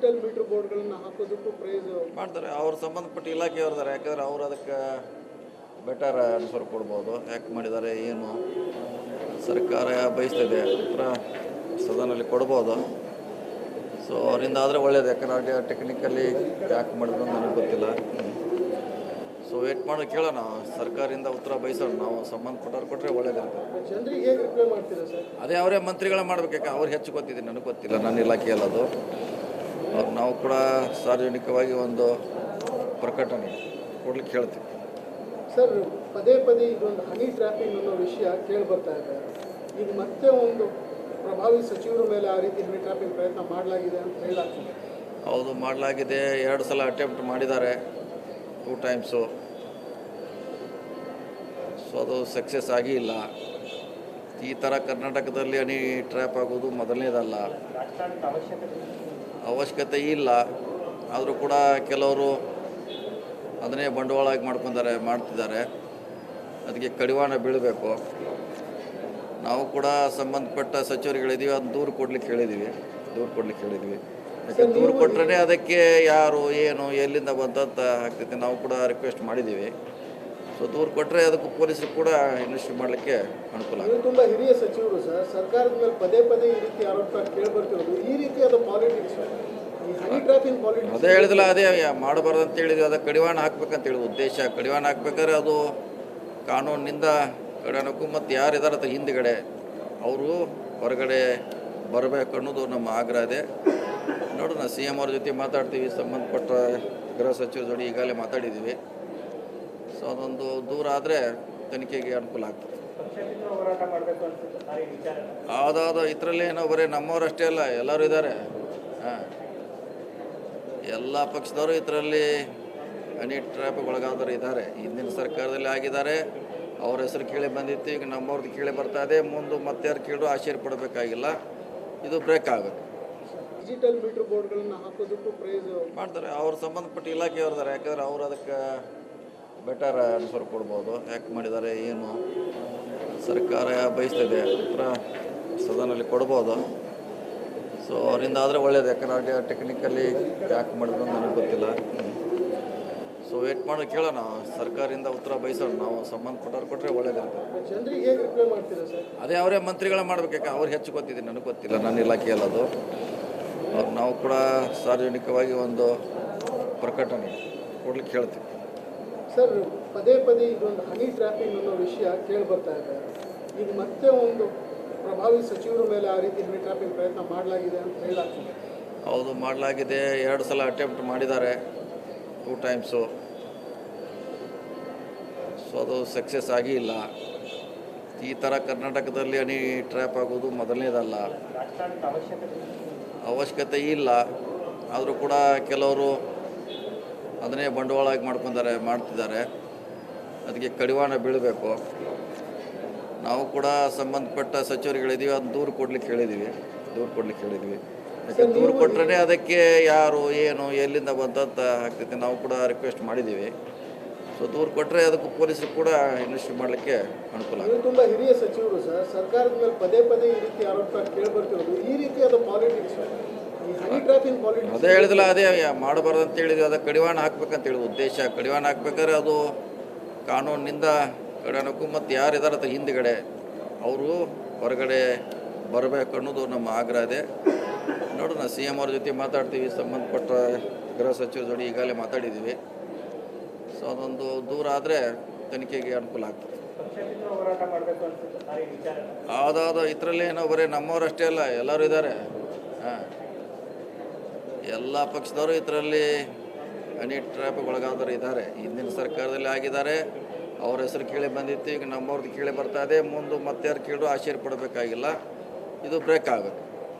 Digital metre ಬೋರ್ಡ್ಗಳನ್ನು ಹಾಕೋದಕ್ಕೂ price ಮಾಡ್ತಾರೆ. ಅವ್ರು ಸಂಬಂಧಪಟ್ಟ ಇಲಾಖೆಯವ್ರದಾರೆ, ಯಾಕಂದ್ರೆ ಅವ್ರು ಅದಕ್ಕೆ ಬೆಟರ್ ಆನ್ಸರ್ ಕೊಡ್ಬೋದು. ಯಾಕೆ ಮಾಡಿದ್ದಾರೆ ಏನು ಸರ್ಕಾರ ಬಯಸ್ತಿದೆ ಉತ್ತರ ಸದನಲ್ಲಿ ಕೊಡ್ಬೋದು. ಸೊ ಅವರಿಂದ ಆದರೆ ಒಳ್ಳೇದು, ಯಾಕಂದ್ರೆ ಟೆಕ್ನಿಕಲಿ ಯಾಕೆ ಮಾಡಿದ್ರು ನನಗೆ ಗೊತ್ತಿಲ್ಲ. ಸೊ ವೇಟ್ ಮಾಡಿ ಕೇಳೋಣ, ಸರ್ಕಾರದಿಂದ ಉತ್ತರ ಬಯಸೋಣ. ನಾವು ಸಂಬಂಧಪಟ್ಟವ್ರು ಕೊಟ್ಟರೆ ಒಳ್ಳೇದಿರ್ತದೆ. ಜನರಿಗೆ ಹೇಗೆ ರಿಪ್ಲೈ ಮಾಡ್ತೀರಾ ಸರ್? ಅದೇ ಅವರೇ ಮಂತ್ರಿಗಳ ಮಾಡ್ಬೇಕು, ಯಾಕೆ ಅವ್ರು ಹೆಚ್ಚು ಗೊತ್ತಿದೆ, ನನಗೆ ಗೊತ್ತಿಲ್ಲ, ನನ್ನ ಇಲಾಖೆಯಲ್ಲಿ ಅದು. ಅವ್ರು ನಾವು ಕೂಡ ಸಾರ್ವಜನಿಕವಾಗಿ ಒಂದು ಪ್ರಕಟಣೆ ಕೊಡ್ಲಿಕ್ಕೆ ಹೇಳ್ತೀವಿ. ಸರ್, ಪದೇ ಪದೇ ಇದೊಂದು ಹನಿ ಟ್ರ್ಯಾಪಿಂಗ್ ಅನ್ನೋ ವಿಷಯ ಕೇಳಿ ಬರ್ತಾ ಇದೆ. ಈಗ ಮತ್ತೆ ಒಂದು ಪ್ರಭಾವಿ ಸಚಿವರ ಮೇಲೆ ಆ ರೀತಿ ಹನಿ ಟ್ರ್ಯಾಪಿಂಗ್ ಪ್ರಯತ್ನ ಮಾಡಲಾಗಿದೆ ಅಂತ ಹೇಳಾಗ್ತದೆ. ಹೌದು, ಮಾಡಲಾಗಿದೆ. 2 ಸಲ ಅಟೆಂಪ್ಟ್ ಮಾಡಿದ್ದಾರೆ, 2 ಟೈಮ್ಸು. ಸೊ ಅದು ಸಕ್ಸಸ್ ಆಗಿಲ್ಲ. ಈ ಥರ ಕರ್ನಾಟಕದಲ್ಲಿ ಹನಿ ಟ್ರ್ಯಾಪ್ ಆಗೋದು ಮೊದಲನೇದಲ್ಲ, ಅವಶ್ಯಕತೆ ಇಲ್ಲ. ಆದರೂ ಕೂಡ ಕೆಲವರು ಅದನ್ನೇ ಬಂಡವಾಳಾಗಿ ಮಾಡ್ತಿದ್ದಾರೆ. ಅದಕ್ಕೆ ಕಡಿವಾಣ ಬೀಳಬೇಕು. ನಾವು ಕೂಡ ಸಂಬಂಧಪಟ್ಟ ಸಚಿವರುಗಳಿದ್ದೀವಿ, ಅದು ದೂರು ಕೊಡ್ಲಿಕ್ಕೆ ಹೇಳಿದ್ದೀವಿ. ಯಾಕೆ ದೂರು ಕೊಟ್ಟರೆ ಅದಕ್ಕೆ ಯಾರು ಏನು ಎಲ್ಲಿಂದ ಬಂದಂತ ಆಗ್ತೈತೆ. ನಾವು ಕೂಡ ರಿಕ್ವೆಸ್ಟ್ ಮಾಡಿದ್ದೀವಿ. ಸೊ ದೂರು ಕೊಟ್ಟರೆ ಅದಕ್ಕೂ ಪೊಲೀಸರು ಕೂಡ ಇನ್ವೆಸ್ಟ್ ಮಾಡಲಿಕ್ಕೆ ಅನುಕೂಲ ಆಗುತ್ತೆ. ತುಂಬ ಹಿರಿಯ ಸಚಿವರು ಸರ್, ಸರ್ಕಾರದ ಮೇಲೆ ಪದೇ ಪದೇ ಈ ರೀತಿ ಆರೋಪ ಕೇಳಿ ಬರ್ತಿರೋದು, ಈ ರೀತಿಯಾದ ಪಾಲಿಟಿಕ್ಸ್, ಈ ಹನಿ ಟ್ರ್ಯಾಪಿಂಗ್ ಪಾಲಿಟಿಕ್ಸ್ ಅದೇ ಹೇಳಿದಿಲ್ಲ, ಅದೇ ಮಾಡಬಾರ್ದು ಅಂತ ಹೇಳಿದ್ವಿ. ಅದಕ್ಕೆ ಕಡಿವಾಣ ಹಾಕ್ಬೇಕಂತ ಹೇಳಿ ಉದ್ದೇಶ. ಕಡಿವಾಣ ಹಾಕ್ಬೇಕಾದ್ರೆ ಅದು ಕಾನೂನಿನಿಂದ ಕಡಿವಾಣಕ್ಕೂ ಮತ್ತು ಯಾರಿದ್ದಾರೆ ಅದು ಹಿಂದುಗಡೆ ಅವರು ಹೊರಗಡೆ ಬರಬೇಕು ಅನ್ನೋದು ನಮ್ಮ ಆಗ್ರಹ ಇದೆ. ನೋಡೋಣ, CM ಅವ್ರ ಜೊತೆ ಮಾತಾಡ್ತೀವಿ, ಸಂಬಂಧಪಟ್ಟ ಗೃಹ ಸಚಿವರ ಜೊತೆ ಈಗಾಗಲೇ ಮಾತಾಡಿದ್ದೀವಿ. ಸೊ ಅದೊಂದು ದೂರ ಆದರೆ ತನಿಖೆಗೆ ಅನುಕೂಲ ಆಗ್ತದೆ. ಹೌದೌದು, ಇದರಲ್ಲಿ ಏನೋ ಬರೀ ನಮ್ಮವರಷ್ಟೇ ಅಲ್ಲ, ಎಲ್ಲರೂ ಇದ್ದಾರೆ. ಹಾಂ, ಎಲ್ಲ ಪಕ್ಷದವರು ಇದರಲ್ಲಿ ಹನಿ ಟ್ರ್ಯಾಪಿಗೆ ಒಳಗಾದವರು ಇದ್ದಾರೆ. ಹಿಂದಿನ ಸರ್ಕಾರದಲ್ಲಿ ಆಗಿದ್ದಾರೆ, ಅವ್ರ ಹೆಸರು ಕೇಳಿ ಬಂದಿತ್ತು. ಈಗ ನಮ್ಮವ್ರದ್ದು ಕೇಳಿ ಬರ್ತಾ ಇದೆ. ಮುಂದೆ ಮತ್ತೆ ಯಾರು ಕೇಳು ಆಶ್ಚರ್ಯ ಪಡಬೇಕಾಗಿಲ್ಲ. ಇದು ಬ್ರೇಕ್ ಆಗಬೇಕು. ಡಿಜಿಟಲ್ ಮೀಟರ್ ಬೋರ್ಡ್ಗಳನ್ನು ಹಾಕೋದಕ್ಕೂ ಪ್ರೈಸ್ ಮಾಡ್ತಾರೆ. ಅವ್ರು ಸಂಬಂಧಪಟ್ಟ ಇಲಾಖೆಯವ್ರದಾರೆ, ಯಾಕಂದ್ರೆ ಅವ್ರು ಅದಕ್ಕೆ ಬೆಟರ್ ಆನ್ಸರ್ ಕೊಡ್ಬೋದು. ಯಾಕೆ ಮಾಡಿದ್ದಾರೆ ಏನು ಸರ್ಕಾರ ಬಯಸ್ತಿದೆ ಉತ್ತರ ಸದನಲ್ಲಿ ಕೊಡ್ಬೋದು. ಸೊ ಅವರಿಂದ ಆದರೆ ಒಳ್ಳೇದು, ಯಾಕಂದ್ರೆ ಟೆಕ್ನಿಕಲಿ ಯಾಕೆ ಮಾಡಿದ್ರು ನನಗೆ ಗೊತ್ತಿಲ್ಲ. ಸೊ ವೇಟ್ ಮಾಡಿ ಕೇಳೋಣ, ಸರ್ಕಾರದಿಂದ ಉತ್ತರ ಬಯಸೋಣ. ನಾವು ಸಂಬಂಧಪಟ್ಟವ್ರು ಕೊಟ್ಟರೆ ಒಳ್ಳೇದಿರ್ತದೆ. ಜನರಿಗೆ ಹೇಗೆ ರಿಪ್ಲೈ ಮಾಡ್ತೀರಾ ಸರ್? ಅದೇ ಅವರೇ ಮಂತ್ರಿಗಳ ಮಾಡ್ಬೇಕು, ಯಾಕೆ ಅವ್ರು ಹೆಚ್ಚು ಗೊತ್ತಿದೆ, ನನಗೆ ಗೊತ್ತಿಲ್ಲ, ನನ್ನ ಇಲಾಖೆಯಲ್ಲಿ ಅದು. ಅವ್ರು ನಾವು ಕೂಡ ಸಾರ್ವಜನಿಕವಾಗಿ ಒಂದು ಪ್ರಕಟಣೆ ಕೊಡ್ಲಿಕ್ಕೆ ಹೇಳ್ತೀವಿ. ಸರ್, ಪದೇ ಪದೇ ಇದೊಂದು ಹನಿ ಟ್ರ್ಯಾಪಿಂಗ್ ಅನ್ನೋ ವಿಷಯ ಕೇಳಿ ಬರ್ತಾ ಇದೆ. ಈಗ ಮತ್ತೆ ಒಂದು ಪ್ರಭಾವಿ ಸಚಿವರ ಮೇಲೆ ಆ ರೀತಿ ಹನಿ ಟ್ರ್ಯಾಪಿಂಗ್ ಪ್ರಯತ್ನ ಮಾಡಲಾಗಿದೆ ಅಂತ ಹೇಳಾಗ್ತದೆ. ಹೌದು, ಮಾಡಲಾಗಿದೆ. 2 ಸಲ ಅಟೆಂಪ್ಟ್ ಮಾಡಿದ್ದಾರೆ, 2 ಟೈಮ್ಸು. ಸೊ ಅದು ಸಕ್ಸಸ್ ಆಗಿಲ್ಲ. ಈ ಥರ ಕರ್ನಾಟಕದಲ್ಲಿ ಹನಿ ಟ್ರ್ಯಾಪ್ ಆಗೋದು ಮೊದಲನೇದಲ್ಲ, ಅವಶ್ಯಕತೆ ಇಲ್ಲ. ಆದರೂ ಕೂಡ ಕೆಲವರು ಅದನ್ನೇ ಬಂಡವಾಳಾಗಿ ಮಾಡ್ತಿದ್ದಾರೆ. ಅದಕ್ಕೆ ಕಡಿವಾಣ ಬೀಳಬೇಕು. ನಾವು ಕೂಡ ಸಂಬಂಧಪಟ್ಟ ಸಚಿವರುಗಳಿದ್ದೀವಿ, ಅದು ದೂರು ಕೊಡ್ಲಿಕ್ಕೆ ಹೇಳಿದ್ದೀವಿ. ಯಾಕೆ ದೂರು ಕೊಟ್ಟರೆ ಅದಕ್ಕೆ ಯಾರು ಏನು ಎಲ್ಲಿಂದ ಬಂದಂತ ಆಗ್ತೈತೆ. ನಾವು ಕೂಡ ರಿಕ್ವೆಸ್ಟ್ ಮಾಡಿದ್ದೀವಿ. ಸೊ ದೂರು ಕೊಟ್ಟರೆ ಅದಕ್ಕೂ ಪೊಲೀಸರು ಕೂಡ ಇನ್ವೆಸ್ಟ್ ಮಾಡಲಿಕ್ಕೆ ಅನುಕೂಲ ಆಗುತ್ತೆ. ತುಂಬ ಹಿರಿಯ ಸಚಿವರು ಸರ್, ಸರ್ಕಾರದ ಮೇಲೆ ಪದೇ ಪದೇ ಈ ರೀತಿ ಆರೋಪ ಕೇಳಿ ಬರ್ತಿರೋದು, ಈ ರೀತಿಯಾದ ಪಾಲಿಟಿಕ್ಸ್, ಈ ಹನಿ ಟ್ರ್ಯಾಪಿಂಗ್ ಪಾಲಿಟಿಕ್ಸ್ ಅದೇ ಹೇಳಿದಿಲ್ಲ, ಅದೇ ಮಾಡಬಾರ್ದು ಅಂತ ಹೇಳಿದ್ವಿ. ಅದಕ್ಕೆ ಕಡಿವಾಣ ಹಾಕ್ಬೇಕಂತ ಹೇಳಿ ಉದ್ದೇಶ. ಕಡಿವಾಣ ಹಾಕ್ಬೇಕಾದ್ರೆ ಅದು ಕಾನೂನಿನಿಂದ ಕಡಿವಾಣಕ್ಕೂ ಮತ್ತು ಯಾರಿದ್ದಾರೆ ಅದು ಹಿಂದುಗಡೆ ಅವರು ಹೊರಗಡೆ ಬರಬೇಕು ಅನ್ನೋದು ನಮ್ಮ ಆಗ್ರಹ ಇದೆ. ನೋಡೋಣ, CM ಅವ್ರ ಜೊತೆ ಮಾತಾಡ್ತೀವಿ, ಸಂಬಂಧಪಟ್ಟ ಗೃಹ ಸಚಿವರ ಜೊತೆ ಈಗಾಗಲೇ ಮಾತಾಡಿದ್ದೀವಿ. ಸೊ ಅದೊಂದು ದೂರ ಆದರೆ ತನಿಖೆಗೆ ಅನುಕೂಲ ಆಗ್ತದೆ. ಹೌದೌದು, ಇದರಲ್ಲಿ ಏನೋ ಬರೀ ನಮ್ಮವರಷ್ಟೇ ಅಲ್ಲ, ಎಲ್ಲರೂ ಇದ್ದಾರೆ. ಹಾಂ, ಎಲ್ಲ ಪಕ್ಷದವರು ಇದರಲ್ಲಿ ಹನಿ ಟ್ರ್ಯಾಪಿಗೆ ಒಳಗಾದವರು ಇದ್ದಾರೆ. ಹಿಂದಿನ ಸರ್ಕಾರದಲ್ಲಿ ಆಗಿದ್ದಾರೆ, ಅವ್ರ ಹೆಸರು ಕೇಳಿ ಬಂದಿತ್ತು. ಈಗ ನಮ್ಮವ್ರದ್ದು ಕೇಳಿ ಬರ್ತಾ ಇದೆ. ಮುಂದೆ ಮತ್ತೆ ಯಾರು ಕೇಳು ಆಶ್ಚರ್ಯ ಪಡಬೇಕಾಗಿಲ್ಲ. ಇದು ಬ್ರೇಕ್ ಆಗಬೇಕು.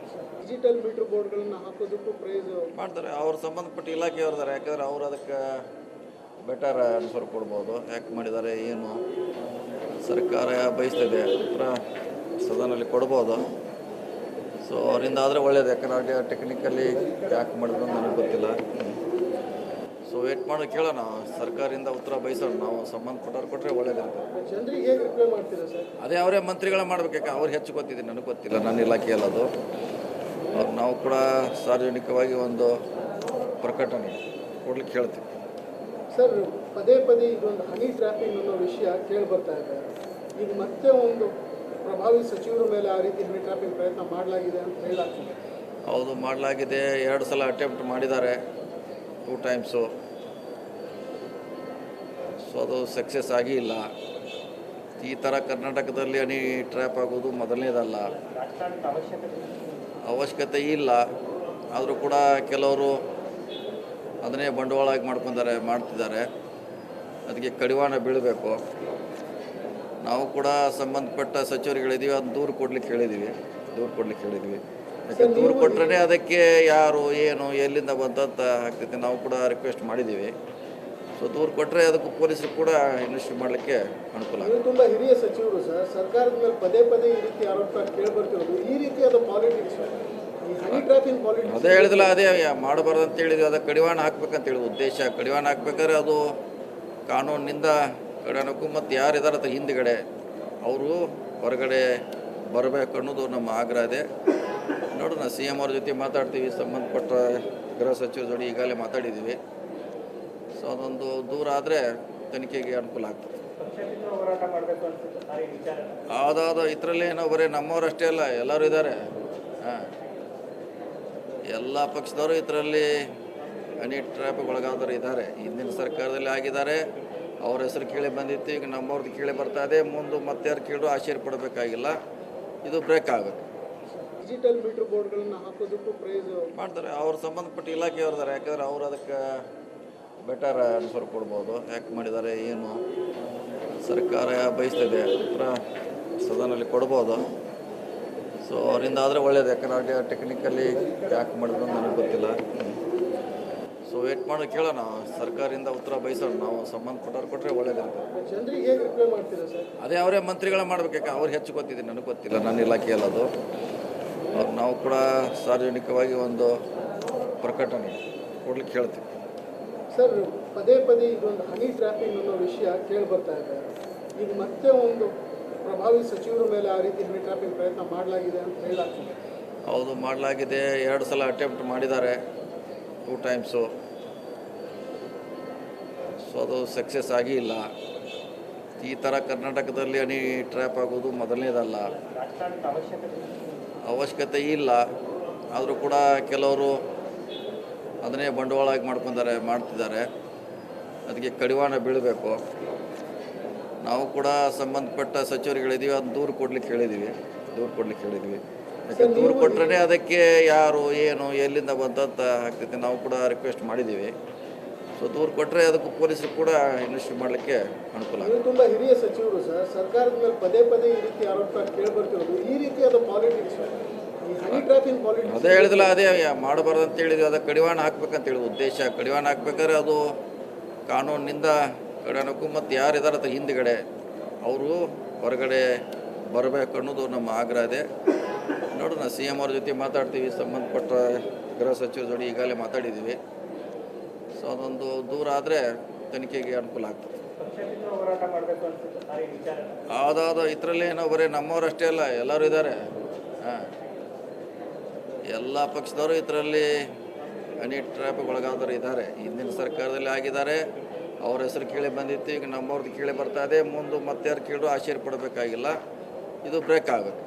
ಡಿಜಿಟಲ್ ಮೀಟರ್ ಬೋರ್ಡ್ಗಳನ್ನು ಹಾಕೋದಕ್ಕೂ ಪ್ರೈಸ್ ಮಾಡ್ತಾರೆ. ಅವ್ರು ಸಂಬಂಧಪಟ್ಟ ಇಲಾಖೆಯವ್ರದಾರೆ, ಯಾಕಂದ್ರೆ ಅವ್ರು ಅದಕ್ಕೆ ಬೆಟರ್ ಆನ್ಸರ್ ಕೊಡ್ಬೋದು. ಯಾಕೆ ಮಾಡಿದ್ದಾರೆ ಏನು ಸರ್ಕಾರ ಬಯಸ್ತಿದೆ ಉತ್ತರ ಸದನಲ್ಲಿ ಕೊಡ್ಬೋದು. ಸೊ ಅವರಿಂದ ಆದರೆ ಒಳ್ಳೇದು, ಯಾಕಂದ್ರೆ ಟೆಕ್ನಿಕಲಿ ಯಾಕೆ ಮಾಡಿದ್ರು ನನಗೆ ಗೊತ್ತಿಲ್ಲ. ಸೊ ವೇಟ್ ಮಾಡಿ ಕೇಳೋಣ, ಸರ್ಕಾರದಿಂದ ಉತ್ತರ ಬಯಸೋಣ. ನಾವು ಸಂಬಂಧಪಟ್ಟವ್ರು ಕೊಟ್ಟರೆ ಒಳ್ಳೇದಿರ್ತದೆ. ಜನರಿಗೆ ಹೇಗೆ ರಿಪ್ಲೈ ಮಾಡ್ತೀರಾ ಸರ್? ಅದೇ ಅವರೇ ಮಂತ್ರಿಗಳ ಮಾಡ್ಬೇಕು, ಯಾಕೆ ಅವ್ರು ಹೆಚ್ಚು ಗೊತ್ತಿದೆ, ನನಗೆ ಗೊತ್ತಿಲ್ಲ, ನನ್ನ ಇಲಾಖೆಯಲ್ಲಿ ಅದು. ನಾವು ಕೂಡ ಸಾರ್ವಜನಿಕವಾಗಿ ಒಂದು ಪ್ರಕಟಣೆ ಕೊಡ್ಲಿಕ್ಕೆ ಹೇಳ್ತೀವಿ. ಸರ್, ಪದೇ ಪದೇ ಇದೊಂದು ಹನಿ ಟ್ರ್ಯಾಪಿಂಗ್ ಅನ್ನೋ ವಿಷಯ ಕೇಳಿ ಬರ್ತಾ ಇದೆ. ಇದು ಮತ್ತೆ ಒಂದು ಪ್ರಭಾವಿ ಸಚಿವರ ಮೇಲೆ ಆ ರೀತಿ ಹನಿ ಟ್ರ್ಯಾಪಿಂಗ್ ಪ್ರಯತ್ನ ಮಾಡಲಾಗಿದೆ ಅಂತ ಹೇಳಾಗ್ತದೆ. ಹೌದು, ಮಾಡಲಾಗಿದೆ. 2 ಸಲ ಅಟೆಂಪ್ಟ್ ಮಾಡಿದ್ದಾರೆ, 2 ಟೈಮ್ಸು. ಸೊ ಅದು ಸಕ್ಸಸ್ ಆಗಿಲ್ಲ. ಈ ಥರ ಕರ್ನಾಟಕದಲ್ಲಿ ಹನಿ ಟ್ರ್ಯಾಪ್ ಆಗೋದು ಮೊದಲನೇದಲ್ಲ, ಅವಶ್ಯಕತೆ ಇಲ್ಲ. ಆದರೂ ಕೂಡ ಕೆಲವರು ಅದನ್ನೇ ಬಂಡವಾಳವಾಗಿ ಮಾಡ್ತಿದ್ದಾರೆ. ಅದಕ್ಕೆ ಕಡಿವಾಣ ಬೀಳಬೇಕು. ನಾವು ಕೂಡ ಸಂಬಂಧಪಟ್ಟ ಸಚಿವರುಗಳಿದ್ದೀವಿ, ಅದು ದೂರು ಕೊಡ್ಲಿಕ್ಕೆ ಹೇಳಿದ್ದೀವಿ. ಯಾಕೆ ದೂರು ಕೊಟ್ಟರೆ ಅದಕ್ಕೆ ಯಾರು ಏನು ಎಲ್ಲಿಂದ ಬಂದಂತ ಆಗ್ತೈತೆ. ನಾವು ಕೂಡ ರಿಕ್ವೆಸ್ಟ್ ಮಾಡಿದ್ದೀವಿ. ಸೊ ದೂರು ಕೊಟ್ಟರೆ ಅದಕ್ಕೂ ಪೊಲೀಸರು ಕೂಡ ಇನ್ವೆಸ್ಟ್ ಮಾಡಲಿಕ್ಕೆ ಅನುಕೂಲ ಆಗುತ್ತೆ. ತುಂಬ ಹಿರಿಯ ಸಚಿವರು ಸರ್, ಸರ್ಕಾರದ ಮೇಲೆ ಪದೇ ಪದೇ ಈ ರೀತಿ ಆರೋಪ ಕೇಳಿ ಬರ್ತಿರೋದು. ಈ ರೀತಿಯಾದ ಪಾಲಿಟಿಕ್ಸ್, ಈ ಹನಿ ಟ್ರ್ಯಾಪಿಂಗ್ ಪಾಲಿಟಿಕ್ಸ್ ಅದೇ ಹೇಳಿದಿಲ್ಲ, ಅದೇ ಮಾಡಬಾರ್ದು ಅಂತ ಹೇಳಿದ್ವಿ. ಅದಕ್ಕೆ ಕಡಿವಾಣ ಹಾಕ್ಬೇಕಂತ ಹೇಳಿದ್ವಿ. ಉದ್ದೇಶ ಕಡಿವಾಣ ಹಾಕ್ಬೇಕಾದ್ರೆ ಅದು ಕಾನೂನಿನಿಂದ ಕಡಿವಾಣಕ್ಕೂ ಮತ್ತು ಯಾರಿದ್ದಾರೆ ಅದು ಹಿಂದುಗಡೆ ಅವರು ಹೊರಗಡೆ ಬರಬೇಕು ಅನ್ನೋದು ನಮ್ಮ ಆಗ್ರಹ ಇದೆ. ನೋಡೋಣ, CM ಅವ್ರ ಜೊತೆ ಮಾತಾಡ್ತೀವಿ, ಸಂಬಂಧಪಟ್ಟ ಗೃಹ ಸಚಿವರ ಜೊತೆ ಈಗಾಗಲೇ ಮಾತಾಡಿದ್ದೀವಿ. ಸೊ ಅದೊಂದು ದೂರ ಆದರೆ ತನಿಖೆಗೆ ಅನುಕೂಲ ಆಗ್ತದೆ. ಹೌದೌದು, ಇದರಲ್ಲಿ ಏನೋ ಬರೀ ನಮ್ಮವರಷ್ಟೇ ಅಲ್ಲ, ಎಲ್ಲರೂ ಇದ್ದಾರೆ. ಹಾಂ, ಎಲ್ಲ ಪಕ್ಷದವರು ಇದರಲ್ಲಿ ಹನಿ ಟ್ರ್ಯಾಪಿಗೆ ಒಳಗಾದವರು ಇದ್ದಾರೆ. ಹಿಂದಿನ ಸರ್ಕಾರದಲ್ಲಿ ಆಗಿದ್ದಾರೆ, ಅವ್ರ ಹೆಸರು ಕೇಳಿ ಬಂದಿತ್ತು. ಈಗ ನಮ್ಮವ್ರದ್ದು ಕೇಳಿ ಬರ್ತಾ ಇದೆ. ಮುಂದೆ ಮತ್ತೆ ಯಾರು ಕೇಳು ಆಶ್ಚರ್ಯ ಪಡಬೇಕಾಗಿಲ್ಲ. ಇದು ಬ್ರೇಕ್ ಆಗಬೇಕು. ಡಿಜಿಟಲ್ ಮೀಟರ್ ಬೋರ್ಡ್ಗಳನ್ನು ಹಾಕೋದಕ್ಕೂ ಪ್ರೈಸ್ ಮಾಡ್ತಾರೆ ಅವ್ರು ಸಂಬಂಧಪಟ್ಟ ಇಲಾಖೆಯವ್ರದಾರೆ. ಯಾಕಂದ್ರೆ ಅವ್ರು ಅದಕ್ಕೆ ಬೆಟರ್ ಆನ್ಸರ್ ಕೊಡ್ಬೋದು. ಯಾಕೆ ಮಾಡಿದ್ದಾರೆ ಏನು ಸರ್ಕಾರ ಬಯಸ್ತಿದೆ ಹತ್ರ ಸದನಲ್ಲಿ ಕೊಡ್ಬೋದು. ಸೊ ಅವರಿಂದ ಆದರೆ ಒಳ್ಳೇದು. ಯಾಕಂದ್ರೆ ಟೆಕ್ನಿಕಲಿ ಯಾಕೆ ಮಾಡಿದ್ರು ನನಗೆ ಗೊತ್ತಿಲ್ಲ. ಸೊ ವೇಟ್ ಮಾಡಿ ಕೇಳೋಣ, ಸರ್ಕಾರದಿಂದ ಉತ್ತರ ಬಯಸೋಣ. ನಾವು ಸಂಬಂಧಪಟ್ಟವ್ರು ಕೊಟ್ಟರೆ ಒಳ್ಳೇದಿರ್ತದೆ. ಜನರಿಗೆ ಹೇಗೆ ರಿಪ್ಲೈ ಮಾಡ್ತೀರಾ ಸರ್? ಅದೇ ಅವರೇ ಮಂತ್ರಿಗಳ ಮಾಡ್ಬೇಕು. ಯಾಕೆ ಅವ್ರು ಹೆಚ್ಚು ಗೊತ್ತಿದೆ, ನನಗೆ ಗೊತ್ತಿಲ್ಲ, ನನ್ನ ಇಲಾಖೆಯಲ್ಲಿ ಅದು. ನಾವು ಕೂಡ ಸಾರ್ವಜನಿಕವಾಗಿ ಒಂದು ಪ್ರಕಟಣೆ ಕೊಡ್ಲಿಕ್ಕೆ ಹೇಳ್ತೀವಿ. ಸರ್, ಪದೇ ಪದೇ ಇದೊಂದು ಹನಿ ಟ್ರ್ಯಾಪಿಂಗ್ ಅನ್ನೋ ವಿಷಯ ಕೇಳಿ ಬರ್ತಾ ಇದೆ. ಇದು ಮತ್ತೆ ಒಂದು ಪ್ರಭಾವಿ ಸಚಿವರ ಮೇಲೆ ಆ ರೀತಿ ಹನಿ ಟ್ರ್ಯಾಪಿಂಗ್ ಪ್ರಯತ್ನ ಮಾಡಲಾಗಿದೆ ಅಂತ ಹೇಳಾಗ್ತದೆ. ಹೌದು, ಮಾಡಲಾಗಿದೆ. 2 ಸಲ ಅಟೆಂಪ್ಟ್ ಮಾಡಿದ್ದಾರೆ, 2 ಟೈಮ್ಸು. ಸೊ ಅದು ಸಕ್ಸಸ್ ಆಗಿಲ್ಲ. ಈ ಥರ ಕರ್ನಾಟಕದಲ್ಲಿ ಹನಿ ಟ್ರ್ಯಾಪ್ ಆಗೋದು ಮೊದಲನೇದಲ್ಲ, ಅವಶ್ಯಕತೆ ಇಲ್ಲ. ಆದರೂ ಕೂಡ ಕೆಲವರು ಅದನ್ನೇ ಬಂಡವಾಳವಾಗಿ ಮಾಡ್ತಿದ್ದಾರೆ. ಅದಕ್ಕೆ ಕಡಿವಾಣ ಬೀಳಬೇಕು. ನಾವು ಕೂಡ ಸಂಬಂಧಪಟ್ಟ ಸಚಿವರುಗಳಿದ್ದೀವಿ, ಅದು ದೂರು ಕೊಡ್ಲಿಕ್ಕೆ ಹೇಳಿದ್ದೀವಿ. ಯಾಕೆ ದೂರು ಕೊಟ್ಟರೆ ಅದಕ್ಕೆ ಯಾರು ಏನು ಎಲ್ಲಿಂದ ಬಂದಂತ ಆಗ್ತೈತೆ. ನಾವು ಕೂಡ ರಿಕ್ವೆಸ್ಟ್ ಮಾಡಿದ್ದೀವಿ. ಸೊ ದೂರು ಕೊಟ್ಟರೆ ಅದಕ್ಕೂ ಪೊಲೀಸರು ಕೂಡ ಇನ್ವೆಸ್ಟ್ ಮಾಡಲಿಕ್ಕೆ ಅನುಕೂಲ ಆಗುತ್ತೆ. ತುಂಬ ಹಿರಿಯ ಸಚಿವರು ಸರ್, ಸರ್ಕಾರದ ಮೇಲೆ ಪದೇ ಪದೇ ಈ ರೀತಿ ಆರೋಪ ಕೇಳಿ ಬರ್ತಿರೋದು. ಈ ರೀತಿಯಾದ ಪಾಲಿಟಿಕ್ಸ್, ಈ ಹನಿ ಟ್ರ್ಯಾಪಿಂಗ್ ಪಾಲಿಟಿಕ್ಸ್ ಅದೇ ಹೇಳಿದಿಲ್ಲ, ಅದೇ ಮಾಡಬಾರ್ದು ಅಂತ ಹೇಳಿದ್ವಿ. ಅದಕ್ಕೆ ಕಡಿವಾಣ ಹಾಕ್ಬೇಕಂತ ಹೇಳಿದ್ವಿ. ಉದ್ದೇಶ ಕಡಿವಾಣ ಹಾಕ್ಬೇಕಾದ್ರೆ ಅದು ಕಾನೂನಿನಿಂದ ಕಡಿವಾಣಕ್ಕೂ ಮತ್ತು ಯಾರಿದ್ದಾರೆ ಅದು ಹಿಂದುಗಡೆ ಅವರು ಹೊರಗಡೆ ಬರಬೇಕು ಅನ್ನೋದು ನಮ್ಮ ಆಗ್ರಹ ಇದೆ. ನೋಡೋಣ, CM ಅವ್ರ ಜೊತೆ ಮಾತಾಡ್ತೀವಿ, ಸಂಬಂಧಪಟ್ಟ ಗೃಹ ಸಚಿವರ ಜೊತೆ ಈಗಾಗಲೇ ಮಾತಾಡಿದ್ದೀವಿ. ಸೊ ಅದೊಂದು ದೂರ ಆದರೆ ತನಿಖೆಗೆ ಅನುಕೂಲ ಆಗ್ತದೆ. ಹೌದೌದು, ಇದರಲ್ಲಿ ಏನೋ ಬರೀ ನಮ್ಮವರಷ್ಟೇ ಅಲ್ಲ, ಎಲ್ಲರೂ ಇದ್ದಾರೆ. ಹಾಂ, ಎಲ್ಲ ಪಕ್ಷದವರು ಇದರಲ್ಲಿ ಹನಿ ಟ್ರ್ಯಾಪಿಗೆ ಒಳಗಾದವರು ಇದ್ದಾರೆ. ಹಿಂದಿನ ಸರ್ಕಾರದಲ್ಲಿ ಆಗಿದ್ದಾರೆ, ಅವ್ರ ಹೆಸರು ಕೇಳಿ ಬಂದಿತ್ತು. ಈಗ ನಮ್ಮವ್ರದ್ದು ಕೇಳಿ ಬರ್ತಾ ಇದೆ. ಮುಂದೆ ಮತ್ತೆ ಯಾರು ಕೇಳು ಆಶ್ಚರ್ಯ ಪಡಬೇಕಾಗಿಲ್ಲ. ಇದು ಬ್ರೇಕ್ ಆಗಬೇಕು.